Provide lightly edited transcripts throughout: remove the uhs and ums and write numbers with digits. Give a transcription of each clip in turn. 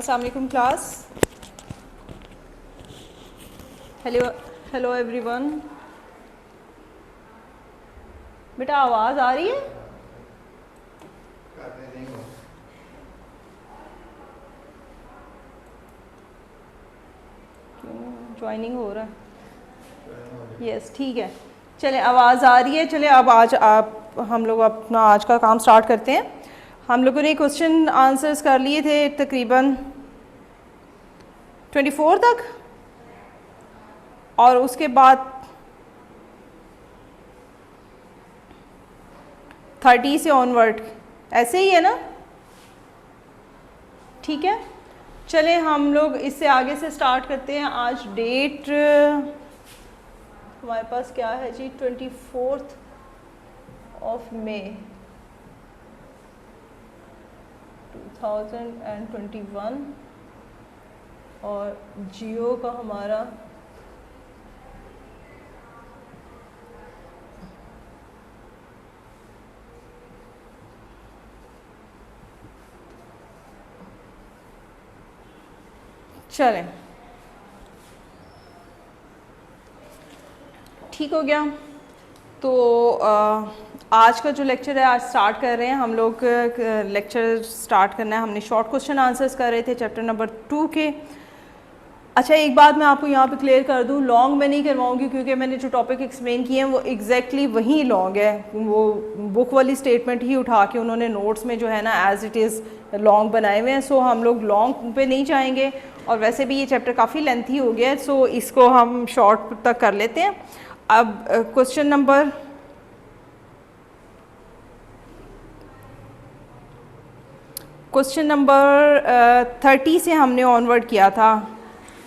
अस्सलाम वालेकुम class. Hello everyone. बेटा आवाज़ आ रही है? क्यों ज्वाइनिंग हो रहा है? यस ठीक है, चले आवाज़ आ रही है। चले अब आज हम लोग अपना आज का काम स्टार्ट करते हैं। हम लोगों ने क्वेश्चन आंसर्स कर लिए थे तकरीबन 24 तक, और उसके बाद 30 से ऑनवर्ड ऐसे ही है ना? ठीक है, चले हम लोग इससे आगे से स्टार्ट करते हैं। आज डेट हमारे पास क्या है जी? 24 मई 2021 और जियो का हमारा चलें ठीक हो गया। तो आज का जो लेक्चर है आज स्टार्ट कर रहे हैं हम लोग। लेक्चर स्टार्ट करना है, हमने शॉर्ट क्वेश्चन आंसर्स कर रहे थे चैप्टर नंबर 2 के। अच्छा एक बात मैं आपको यहाँ पे क्लियर कर दूँ, लॉन्ग मैं नहीं करवाऊँगी क्योंकि मैंने जो टॉपिक एक्सप्लेन किए हैं वो एग्जैक्टली वही लॉन्ग है। वो बुक वाली स्टेटमेंट ही उठा के उन्होंने नोट्स में जो है ना एज इट इज़ लॉन्ग बनाए हुए हैं। सो हम लोग लॉन्ग पे नहीं जाएंगे, और वैसे भी ये चैप्टर काफ़ी लेंथी हो गया है, सो इसको हम शॉर्ट तक कर लेते हैं। अब क्वेश्चन नंबर क्वेश्चन नंबर 30 से हमने ऑनवर्ड किया था।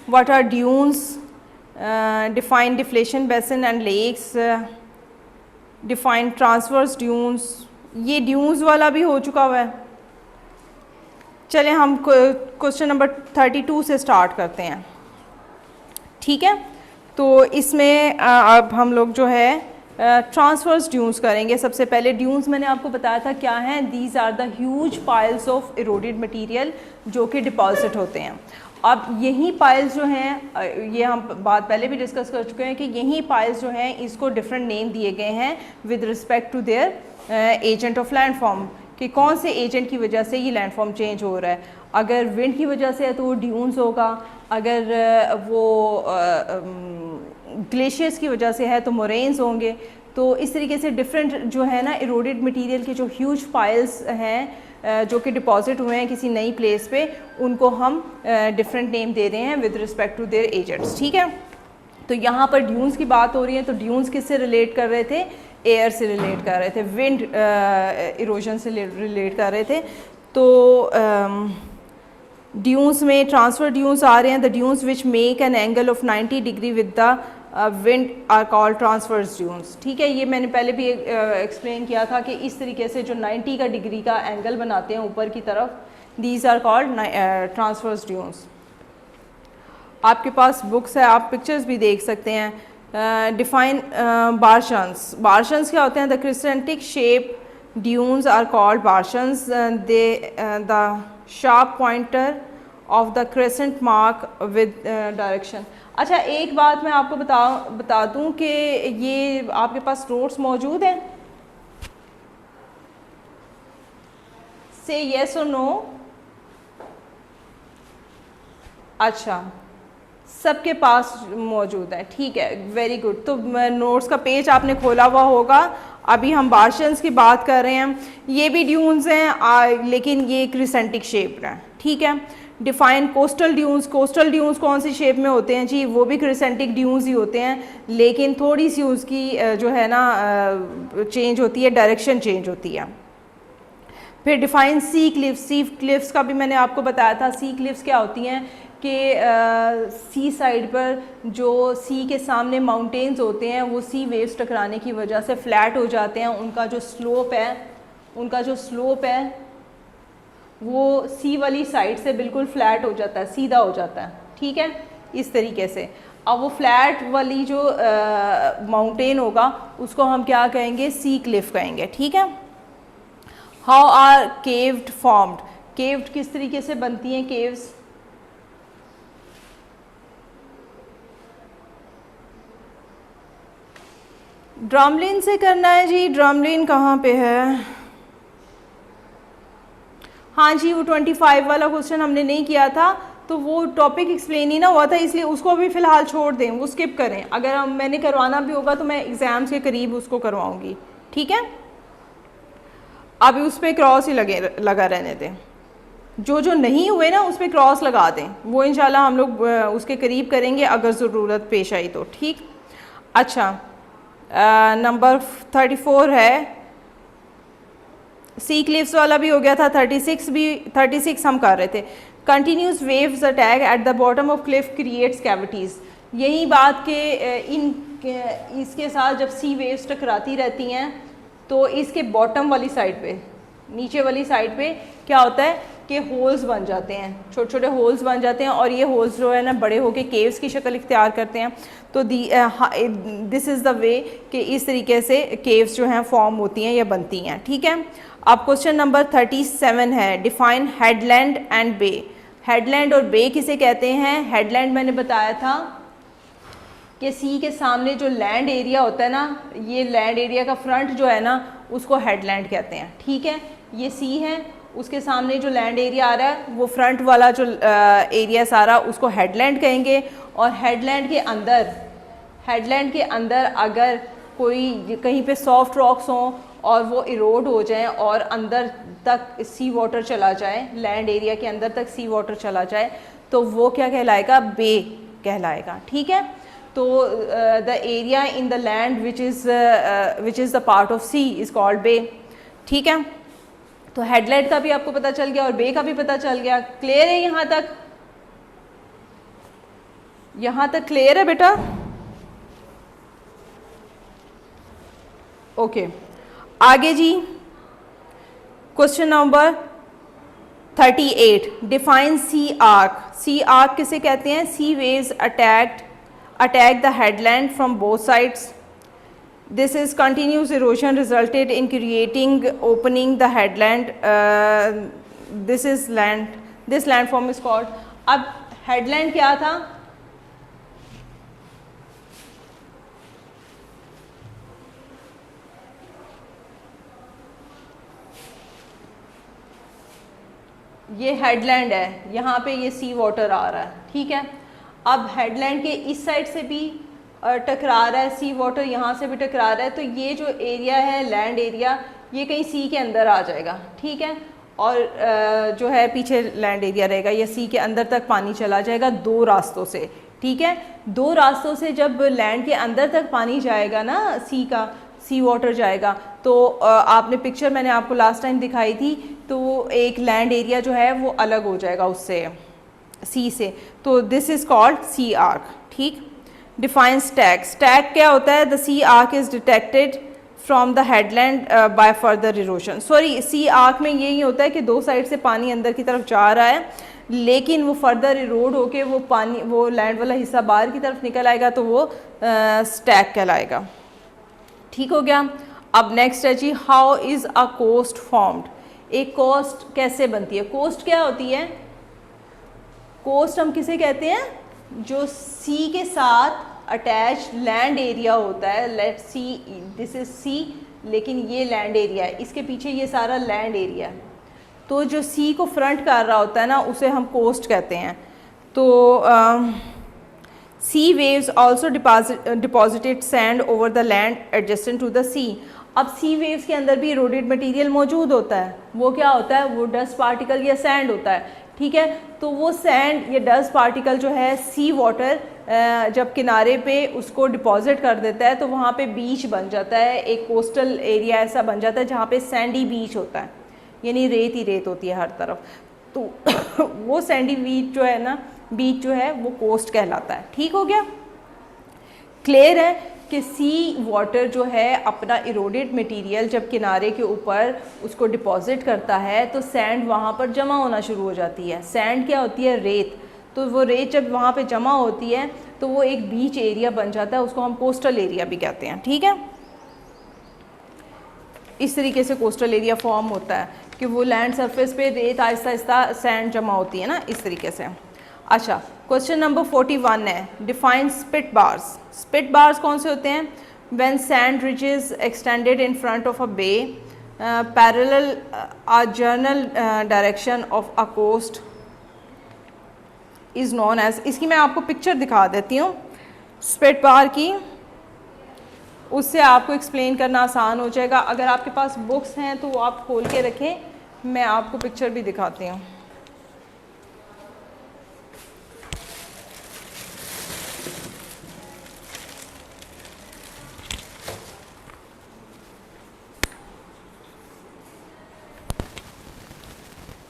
What are dunes, define deflation basin and lakes, define transverse dunes. ये ड्यून्स वाला भी हो चुका हुआ है। चलें हम क्वेश्चन नंबर 32 से स्टार्ट करते हैं। ठीक है, तो इसमें अब हम लोग जो है ट्रांसवर्स ड्यून्स करेंगे। सबसे पहले ड्यून्स मैंने आपको बताया था क्या हैं। These are the huge piles of eroded material जो कि डिपॉजिट होते हैं। अब यही पाइल्स जो हैं, ये हम बात पहले भी डिस्कस कर चुके हैं कि यही पाइल्स जो हैं इसको डिफरेंट नेम दिए गए हैं with respect to their agent of landform, कि कौन से एजेंट की वजह से ये लैंडफॉर्म चेंज हो रहा है। अगर विंड की वजह से है तो वो ड्यून्स होगा, अगर वो ग्लेशियर्स की वजह से है तो मोरेन्स होंगे। तो इस तरीके से डिफरेंट जो है ना इरोडेड मटेरियल के जो ह्यूज पाइल्स हैं जो कि डिपॉजिट हुए हैं किसी नई प्लेस पे, उनको हम डिफरेंट नेम दे रहे हैं with respect to their agents. ठीक है, तो यहाँ पर ड्यून्स की बात हो रही है, तो ड्यून्स किससे रिलेट कर रहे थे? एयर से रिलेट कर रहे थे, विंड इरोजन से रिलेट कर रहे थे। तो ड्यून्स में ट्रांसफर ड्यून्स आ रहे हैं। The dunes which make an angle of 90 degree with the wind are called transverse dunes. ठीक है, ये मैंने पहले भी एक्सप्लेन किया था कि इस तरीके से जो 90 का डिग्री का एंगल बनाते हैं ऊपर की तरफ, these are called transverse dunes. आपके पास बुक्स है, आप पिक्चर्स भी देख सकते हैं। डिफाइन बारशंस। बारशंस क्या होते हैं? The crescentic shape dunes are called barchans. They the sharp pointer of the crescent mark with direction. अच्छा एक बात मैं आपको बता दूं कि ये आपके पास नोट्स मौजूद हैं? से येस और नो। अच्छा सबके पास मौजूद है, ठीक है, वेरी गुड। तो नोट्स का पेज आपने खोला हुआ होगा। अभी हम बारशंस की बात कर रहे हैं। ये भी ड्यून्स हैं लेकिन ये क्रिसेंटिक शेप है। ठीक है, define coastal dunes. Coastal dunes कौन सी शेप में होते हैं जी? वो भी क्रिसेंटिक ड्यून्स ही होते हैं, लेकिन थोड़ी सी उसकी जो है ना चेंज होती है, डायरेक्शन चेंज होती है। फिर डिफाइन सी क्लिफ्स। सी क्लिफ्स का भी मैंने आपको बताया था। सी क्लिफ्स क्या होती हैं कि सी साइड पर जो सी के सामने माउंटेन्स होते हैं वो सी वेव्स टकराने की वजह से फ्लैट हो जाते हैं। उनका जो स्लोप है वो सी वाली साइड से बिल्कुल फ्लैट हो जाता है, सीधा हो जाता है। ठीक है, इस तरीके से। अब वो फ्लैट वाली जो माउंटेन होगा उसको हम क्या कहेंगे? सी क्लिफ कहेंगे। ठीक है। How are caved formed. Caved किस तरीके से बनती हैं केव्स? ड्रमलिन से करना है जी। ड्रमलिन कहाँ पे है? हाँ जी, वो 25 वाला क्वेश्चन हमने नहीं किया था, तो वो टॉपिक एक्सप्लेन ही ना हुआ था, इसलिए उसको अभी फ़िलहाल छोड़ दें, वो स्किप करें। अगर मैंने करवाना भी होगा तो मैं एग्ज़ाम्स के करीब उसको करवाऊँगी, ठीक है? अभी उस पर क्रॉस ही लगा रहने दें। जो जो नहीं हुए ना उस पर क्रॉस लगा दें, वो इंशाल्लाह हम लोग उसके करीब करेंगे अगर ज़रूरत पेश आई तो, ठीक। अच्छा, नंबर 34 है, सी क्लिफ्स वाला भी हो गया था। 36 हम कर रहे थे। Continuous waves attack at the bottom of Cliff creates cavities. यही बात के इसके साथ जब सी वेव्स टकराती रहती हैं तो इसके बॉटम वाली साइड पे, नीचे वाली साइड पे क्या होता है कि होल्स बन जाते हैं, छोटे छोटे होल्स बन जाते हैं, और ये होल्स जो है ना बड़े होके केव्स की शक्ल इख्तियार करते हैं। तो दिस इज़ द वे कि इस तरीके से केव्स जो हैं फॉर्म होती हैं या बनती हैं, ठीक है। अब क्वेश्चन नंबर 37 है, define headland and bay. Headland और बे किसे कहते हैं? हेडलैंड मैंने बताया था कि सी के सामने जो लैंड एरिया होता है ना, ये लैंड एरिया का फ्रंट जो है ना उसको हेडलैंड कहते हैं, ठीक है। ये सी है, उसके सामने जो लैंड एरिया आ रहा है वो फ्रंट वाला जो एरिया सारा उसको हेडलैंड कहेंगे। और हेडलैंड के अंदर अगर कोई कहीं पे सॉफ्ट रॉक्स हों और वो इरोड हो जाएं और अंदर तक सी वाटर चला जाए, लैंड एरिया के अंदर तक सी वाटर चला जाए, तो वो क्या कहलाएगा? बे कहलाएगा, ठीक है। तो the area in the land which is the part of sea is called bay, ठीक है। तो हेडलैंड का भी आपको पता चल गया और बे का भी पता चल गया। क्लियर है यहाँ तक? यहाँ तक क्लियर है बेटा? ओके, आगे जी। Question number 38, define sea arch. Sea arch किसे कहते हैं? Sea waves attack the headland from both sides. This is continuous erosion resulted in creating opening the headland. This landform is called. अब headland क्या था? ये headland है, यहाँ पे ये सी वाटर आ रहा है, ठीक है। अब हेडलैंड के इस साइड से भी टकरा रहा है सी वाटर, यहाँ से भी टकरा रहा है, तो ये जो एरिया है लैंड एरिया ये कहीं सी के अंदर आ जाएगा, ठीक है। और जो है पीछे लैंड एरिया रहेगा, या सी के अंदर तक पानी चला जाएगा दो रास्तों से, ठीक है। दो रास्तों से जब लैंड के अंदर तक पानी जाएगा ना, सी वाटर जाएगा, तो आपने पिक्चर मैंने आपको लास्ट टाइम दिखाई थी, तो एक लैंड एरिया जो है वो अलग हो जाएगा उससे, सी से। तो this is called sea arch, ठीक। Define stack. स्टैक क्या होता है? The sea arch is detected from the headland by further erosion. Sorry, sea arch में यही होता है कि दो साइड से पानी अंदर की तरफ जा रहा है, लेकिन वो फर्दर इरोड होके वो लैंड वाला हिस्सा बाहर की तरफ निकल आएगा, तो वो स्टैक कहलाएगा, ठीक हो गया। अब नेक्स्ट है जी, how is a coast formed. एक कोस्ट कैसे बनती है? कोस्ट क्या होती है? कोस्ट हम किसे कहते हैं? जो सी के साथ अटैच लैंड एरिया होता है। Let's see, this is sea, लेकिन ये लैंड एरिया है, इसके पीछे ये सारा लैंड एरिया है, तो जो सी को फ्रंट कर रहा होता है ना उसे हम कोस्ट कहते हैं। तो sea waves also deposited sand over the land adjacent to the sea. अब सी वेव्स के अंदर भी इरोडेड मटेरियल मौजूद होता है, वो क्या होता है? वो डस्ट पार्टिकल या सैंड होता है, ठीक है। तो वो सैंड या डस्ट पार्टिकल जो है सी वाटर जब किनारे पे उसको डिपॉजिट कर देता है तो वहाँ पे बीच बन जाता है, एक कोस्टल एरिया ऐसा बन जाता है जहाँ पे सैंडी बीच होता है, यानी रेत ही रेत होती है हर तरफ। तो वो सैंडी बीच जो है ना, बीच जो है वो कोस्ट कहलाता है, ठीक हो गया। क्लियर है कि सी वाटर जो है अपना इरोडेड मटेरियल जब किनारे के ऊपर उसको डिपॉजिट करता है तो सैंड वहाँ पर जमा होना शुरू हो जाती है। सैंड क्या होती है? रेत। तो वो रेत जब वहाँ पे जमा होती है तो वो एक बीच एरिया बन जाता है, उसको हम कोस्टल एरिया भी कहते हैं, ठीक है। इस तरीके से कोस्टल एरिया फॉर्म होता है कि वो लैंड सरफेस पे रेत आहिस्ता आहिस्ता सैंड जमा होती है ना, इस तरीके से। अच्छा, क्वेश्चन नंबर 41 है, define spit bars. Spit bars कौन से होते हैं? when sand ridges extended in front of a bay parallel a general direction of a coast is known as। इसकी मैं आपको पिक्चर दिखा देती हूँ स्पिट बार की, उससे आपको एक्सप्लेन करना आसान हो जाएगा। अगर आपके पास बुक्स हैं तो वो आप खोल के रखें, मैं आपको पिक्चर भी दिखाती हूँ।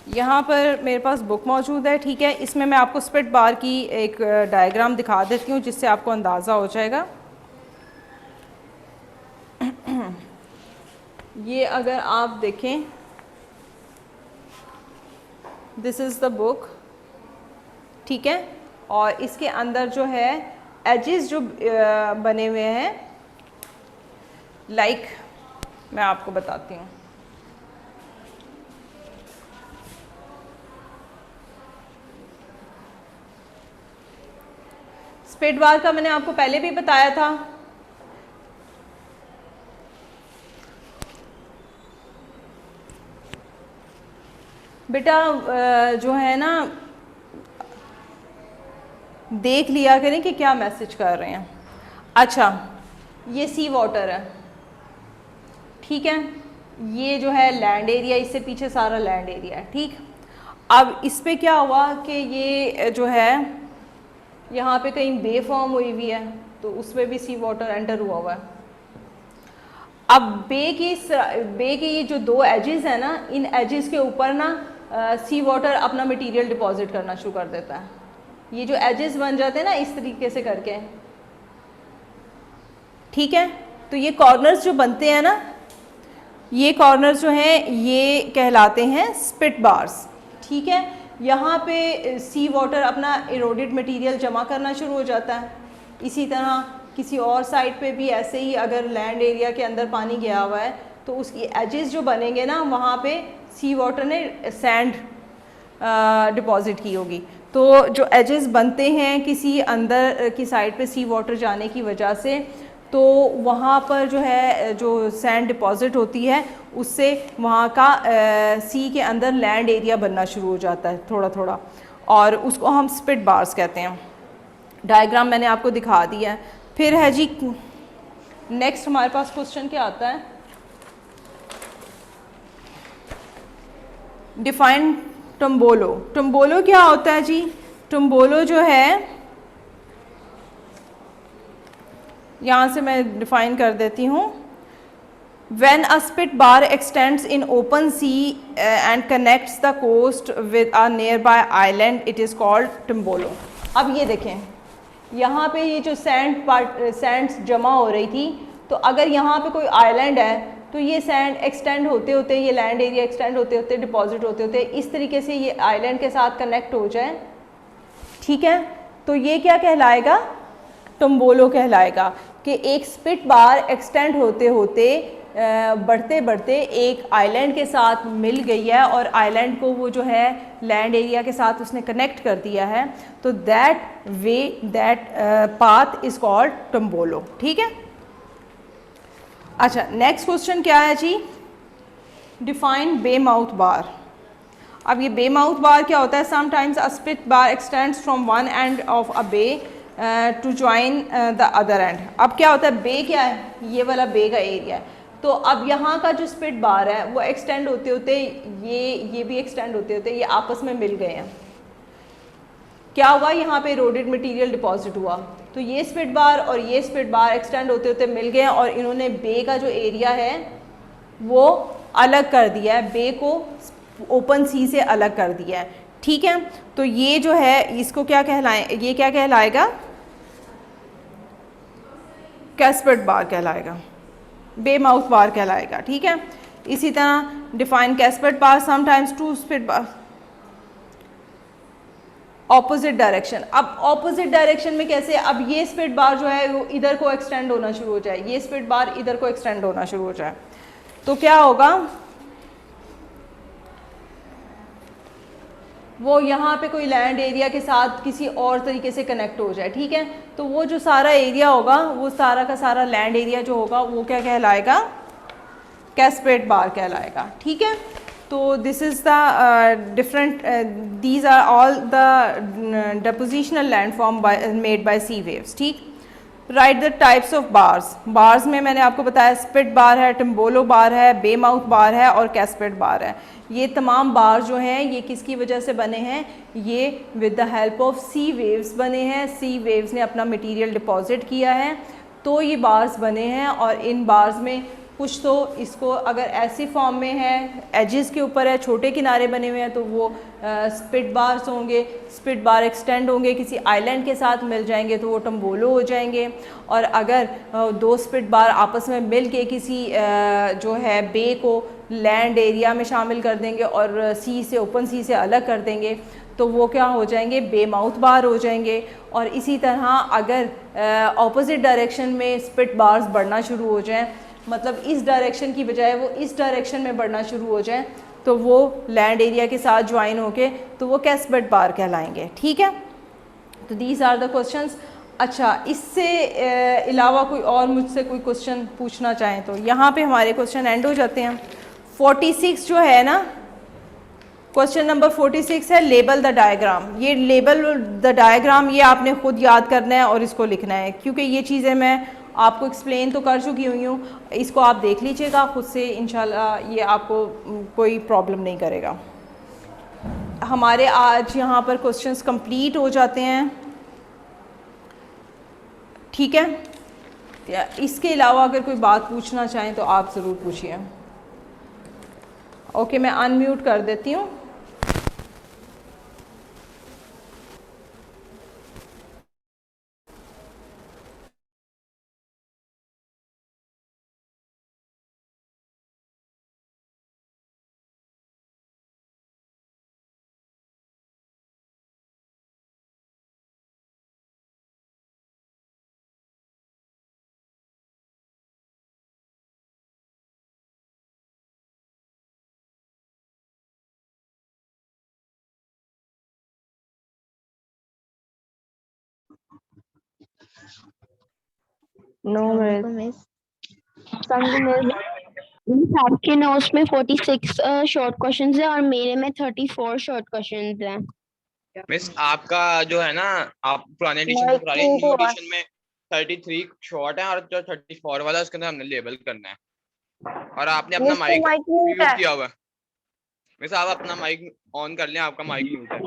यहाँ पर मेरे पास बुक मौजूद है, ठीक है। इसमें मैं आपको स्पिट बार की एक डायग्राम दिखा देती हूँ जिससे आपको अंदाज़ा हो जाएगा। ये अगर आप देखें, दिस इज़ द बुक, ठीक है। और इसके अंदर जो है एजेस जो बने हुए हैं, लाइक मैं आपको बताती हूँ। स्पिट बार का मैंने आपको पहले भी बताया था। बेटा जो है ना, देख लिया करें कि क्या मैसेज कर रहे हैं। अच्छा, ये सी वाटर है, ठीक है। ये जो है लैंड एरिया, इससे पीछे सारा लैंड एरिया है, ठीक। अब इस पे क्या हुआ कि ये जो है यहाँ पे कहीं बे फॉर्म हुई हुई है, तो उसमें भी सी वाटर एंटर हुआ है। अब बे के ये जो दो एजेस हैं ना, इन एजेस के ऊपर ना सी वाटर अपना मटेरियल डिपॉजिट करना शुरू कर देता है। ये जो एजेस बन जाते हैं ना इस तरीके से करके, ठीक है। तो ये कॉर्नर्स जो बनते हैं ना, ये कॉर्नर्स जो हैं ये कहलाते हैं स्पिट बार्स, ठीक है। यहाँ पे सी वाटर अपना इरोडेड मटेरियल जमा करना शुरू हो जाता है। इसी तरह किसी और साइड पे भी ऐसे ही, अगर लैंड एरिया के अंदर पानी गया हुआ है तो उसकी एजेस जो बनेंगे ना, वहाँ पे सी वाटर ने सैंड डिपॉजिट की होगी। तो जो एजेस बनते हैं किसी अंदर की साइड पे सी वाटर जाने की वजह से, तो वहाँ पर जो है जो सैंड डिपॉजिट होती है उससे वहाँ का सी के अंदर लैंड एरिया बनना शुरू हो जाता है थोड़ा थोड़ा, और उसको हम स्पिट बार्स कहते हैं। डायग्राम मैंने आपको दिखा दिया है। फिर है जी नेक्स्ट हमारे पास क्वेश्चन क्या आता है, डिफाइन टम्बोलो। टम्बोलो क्या होता है जी? टम्बोलो जो है, यहाँ से मैं डिफाइन कर देती हूँ। When a spit bar extends in open sea and connects the coast with a nearby island, it is called टम्बोलो। अब ये देखें, यहाँ पे ये जो सैंड जमा हो रही थी, तो अगर यहाँ पे कोई आइलैंड है तो ये सैंड एक्सटेंड होते होते, ये लैंड एरिया एक्सटेंड होते होते, डिपॉजिट होते होते इस तरीके से ये आइलैंड के साथ कनेक्ट हो जाए, ठीक है। तो ये क्या कहलाएगा? टम्बोलो कहलाएगा कि एक स्पिट बार एक्सटेंड होते होते बढ़ते बढ़ते एक आइलैंड के साथ मिल गई है और आइलैंड को वो जो है लैंड एरिया के साथ उसने कनेक्ट कर दिया है, तो that way that path is called tombolo, ठीक है। अच्छा, नेक्स्ट क्वेश्चन क्या है जी? डिफाइन बे माउथ बार। अब ये बे माउथ बार क्या होता है? Sometimes a spit bar extends from one end of a bay to join the other end. अब क्या होता है? बे क्या है? ये वाला बे का एरिया है। तो अब यहाँ का जो स्पिट बार है वो एक्सटेंड होते होते ये भी एक्सटेंड होते होते ये आपस में मिल गए हैं। क्या हुआ? यहाँ पे रोडेड मटेरियल डिपॉजिट हुआ, तो ये स्पिट बार और ये स्पिट बार एक्सटेंड होते होते मिल गए और इन्होंने बे का जो एरिया है वो अलग कर दिया है, बे को ओपन सी से अलग कर दिया है, ठीक है। तो ये जो है इसको क्या कहलाए, ये क्या कहलाएगा? कैस्पिट बार कहलाएगा, बे माउथ बार कहलाएगा, ठीक है। इसी तरह define cuspate bar, sometimes two spit bar opposite direction. अब ऑपोजिट डायरेक्शन में कैसे? अब ये स्पिट बार जो है वो इधर को एक्सटेंड होना शुरू हो जाए, ये स्पिट बार इधर को एक्सटेंड होना शुरू हो जाए, तो क्या होगा? वो यहाँ पे कोई लैंड एरिया के साथ किसी और तरीके से कनेक्ट हो जाए, ठीक है। तो वो जो सारा एरिया होगा, वो सारा का सारा लैंड एरिया जो होगा वो क्या कहलाएगा, कैस्पेड बार कहलाएगा, ठीक है। तो this is the different, these are all the depositional landform made by sea waves, ठीक। Write the types of bars. Bars में मैंने आपको बताया स्पिट बार है, टिम्बोलो बार है, बे माउथ बार है और कैस्पेड बार है। ये तमाम बार जो हैं ये किसकी वजह से बने हैं, ये with the help of sea waves बने हैं। सी वेव्स ने अपना मटेरियल डिपॉजिट किया है तो ये बार्स बने हैं। और इन बार्स में कुछ तो इसको अगर ऐसी फॉर्म में है, एजेस के ऊपर है, छोटे किनारे बने हुए हैं, तो वो स्पिट बार्स होंगे। स्पिट बार एक्सटेंड होंगे, किसी आइलैंड के साथ मिल जाएंगे तो वो टम्बोलो हो जाएंगे। और अगर दो स्पिट बार आपस में मिल के किसी जो है बे को लैंड एरिया में शामिल कर देंगे और सी से, ओपन सी से अलग कर देंगे तो वो क्या हो जाएंगे, बे माउथ बार हो जाएंगे। और इसी तरह अगर ऑपोजिट डायरेक्शन में स्पिट बार्स बढ़ना शुरू हो जाएं, मतलब इस डायरेक्शन की बजाय वो इस डायरेक्शन में बढ़ना शुरू हो जाएं, तो वो लैंड एरिया के साथ ज्वाइन होके तो वो कैस्पेड बार कहलाएंगे, ठीक है। तो दीज आर द क्वेश्चंस। अच्छा, इससे अलावा कोई और मुझसे कोई क्वेश्चन पूछना चाहें तो यहाँ पे हमारे क्वेश्चन एंड हो जाते हैं। 46 जो है ना, क्वेश्चन नंबर 46 है लेबल द डायग्राम। ये लेबल द डायग्राम ये आपने खुद याद करना है और इसको लिखना है, क्योंकि ये चीज़ें मैं आपको एक्सप्लेन तो कर चुकी हुई हूँ। इसको आप देख लीजिएगा खुद से, इंशाल्लाह ये आपको कोई प्रॉब्लम नहीं करेगा। हमारे आज यहाँ पर क्वेश्चंस कंप्लीट हो जाते हैं, ठीक है। इसके अलावा अगर कोई बात पूछना चाहें तो आप ज़रूर पूछिए। ओके, मैं अनम्यूट कर देती हूँ। No miss. आपके नोट्स में 46 शॉर्ट क्वेश्चंस है और मेरे में 34 शॉर्ट क्वेश्चंस हैं। मिस आपका जो है ना, आप पुराने एडिशन से पुराने न्यू एडिशन में 33 शॉर्ट है और जो 34 वाला उसके अंदर हमने लेबल करना है। और आपने अपना माइक म्यूट किया हुआ है। मिस आप अपना माइक ऑन कर लें, आपका माइक म्यूट है।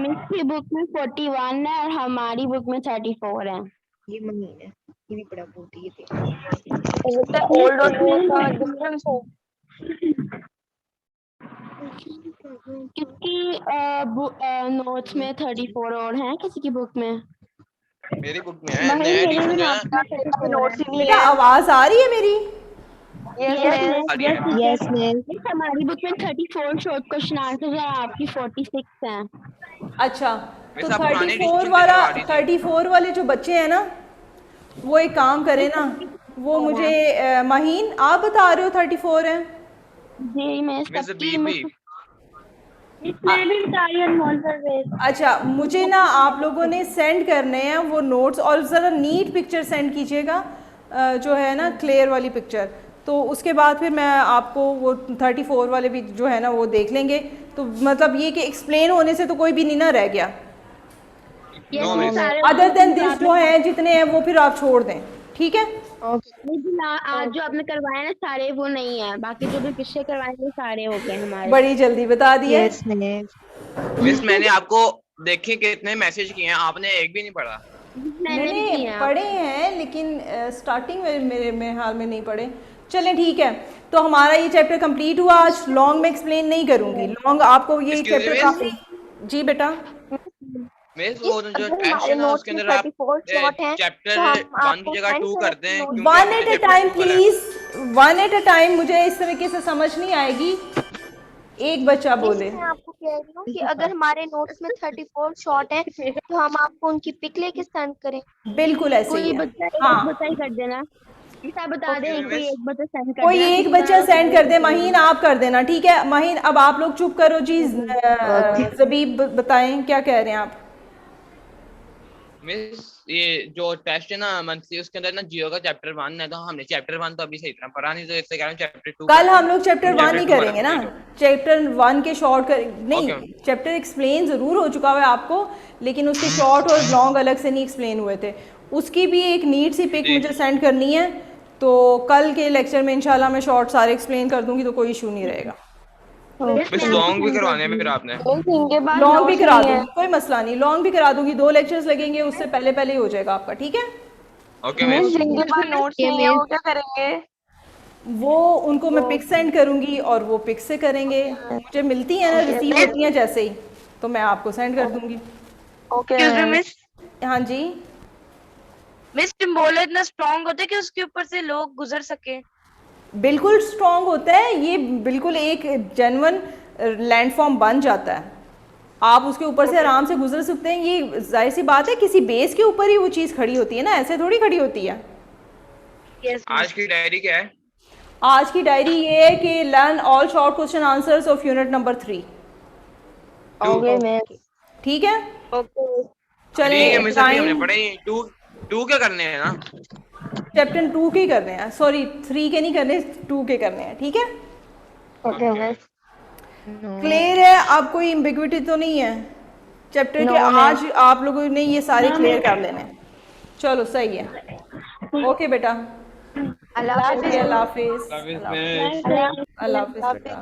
मिस की बुक में 41 है और हमारी बुक में 34 है। ये महीन है, ये भी बड़ा बोलती है। ओल्ड और न्यू का डिफरेंस है किसकी नोट्स में 34 और हैं, किसी की बुक में? मेरी बुक में है, नया एडिशन जो है। बेटा आवाज़ आ रही है मेरी? Yes miss. हमारी बुक में 34 शॉर्ट क्वेश्चन आंसर है, आपकी 46 हैं। अच्छा, तो वैसे आप पुराने 34 edition वाला, से करवा दीजिए। 34 वाले जो बच्चे हैं ना, वो एक काम करें ना, वो मुझे माहीन आप बता रहे हो 34 है? जी मैं मिस सबकी बीबी अच्छा, मुझे ना आप लोगों ने सेंड करने हैं वो नोट्स, और ज़रा नीट पिक्चर सेंड कीजिएगा, जो है ना क्लियर वाली पिक्चर। तो उसके बाद फिर मैं आपको वो 34 वाले भी जो है ना वो देख लेंगे। तो मतलब ये कि एक्सप्लेन होने से तो कोई भी नहीं ना रह गया। No miss. Other than this जो है जितने हैं वो फिर आप छोड़ दें, ठीक है। आज जो आपने करवाया ना सारे वो नहीं है, बाकी जो भी पिछले करवाए वो सारे हो गए हमारे। बड़ी जल्दी बता दिए। Yes miss. मिस मैंने आपको देखे कितने मैसेज किए हैं, आपने एक भी नहीं पढ़ा। मैंने पढ़े हैं लेकिन स्टार्टिंग में मेरे हाल में नहीं पढ़े। चलें ठीक है, तो हमारा ये चैप्टर कंप्लीट हुआ। आज लॉन्ग में एक्सप्लेन नहीं करूंगी, लॉन्ग आपको ये Excuse चैप्टर me? काफी। जी बेटा, मिस वो जो टेक्स्ट है ना उसके अंदर आप चैप्टर 1 की जगह 2 कर दें, क्योंकि वन अपने एट अ चैप्टर टाइम 2 वाला है। Please, one at a time. मुझे इस तरीके से समझ नहीं आएगी, एक बच्चा बोले। मैं आपको कह रही हूँ कि अगर हमारे नोट्स में 34 शॉर्ट है तो हम आपको उनकी पिक लेके सेंड करें। बिल्कुल ऐसे ही कोई है। बच्चा हाँ, बच्चा ही कर देना। मिस आप बता दें कोई एक बच्चा सेंड कर कोई देना, एक किसी बच्चा तरह सेंड कर दे, महीन आप कर देना, ठीक है। महीन अब आप लोग चुप करो जी। जबीब बताएं क्या कह रहे हैं आप। मिस ये जो टेस्ट है ना मंथली, उसके अंदर ना जियो का चैप्टर 1 है, तो हमने चैप्टर 1 तो अभी सही तरह पढ़ा नहीं, तो इससे कह रहा हूँ चैप्टर 2 कल हम लोग चैप्टर 1 ही Chapter 2 करेंगे ना, complete हो। चैप्टर 1 के शॉर्ट कर नहीं, Okay. चैप्टर एक्सप्लेन ज़रूर हो चुका हुआ है आपको, लेकिन उसके शॉर्ट और लॉन्ग अलग से नहीं एक्सप्लेन हुए थे। उसकी भी एक नीट सी पिक जी। मुझे सेंड करनी है, तो कल के लेक्चर में इंशाल्लाह मैं शॉर्ट सारे एक्सप्लेन कर दूंगी, तो कोई इशू नहीं रहेगा। बस लॉन्ग भी करवाने हैं फिर आपने। इनके पास लॉन्ग भी notes करा नहीं है। दूंगी, कोई मसला नहीं, लॉन्ग भी करा दूंगी, 2 लेक्चर्स लगेंगे, उससे पहले पहले ही हो जाएगा आपका, ठीक है। Okay miss miss. जिनके पास नोट्स नहीं है वो क्या करेंगे? वो उनको मैं पिक सेंड करूंगी और वो पिक से करेंगे, मुझे मिलती है ना, रिसीव होती हैं जैसे ही, तो मैं आपको सेंड कर दूंगी। ओके मिस हाँ जी, मिस टिम्बोला इतना स्ट्रांग होता है कि उसके ऊपर से लोग गुजर सके। बिल्कुल स्ट्रांग होता है ये, बिल्कुल एक जेन्युइन लैंडफॉर्म बन जाता है, आप उसके ऊपर से आराम से गुजर सकते हैं। ये जाहिर सी बात है, किसी बेस के ऊपर ही वो चीज़ खड़ी होती है ना, ऐसे थोड़ी खड़ी होती है। यस आज की डायरी क्या है? आज की डायरी ये है कि learn all short question answers of unit number 3, okay miss. ठीक है। ओके चलिए ठीक है मिस, अभी हमने टाइम पढ़े 2 क्या करने हैं ना। चैप्टर 2 के करने हैं, सॉरी 3 के नहीं करने, 2 के करने हैं, ठीक है। Okay miss. क्लियर है, अब कोई एम्बिग्विटी तो नहीं है चैप्टर के। आज आप लोगों ने ये सारे क्लियर कर लेने हैं, चलो सही है। ओके बेटा, अल्लाह हाफिज। अल्लाह हाफिज, अल्लाह हाफिज बेटा।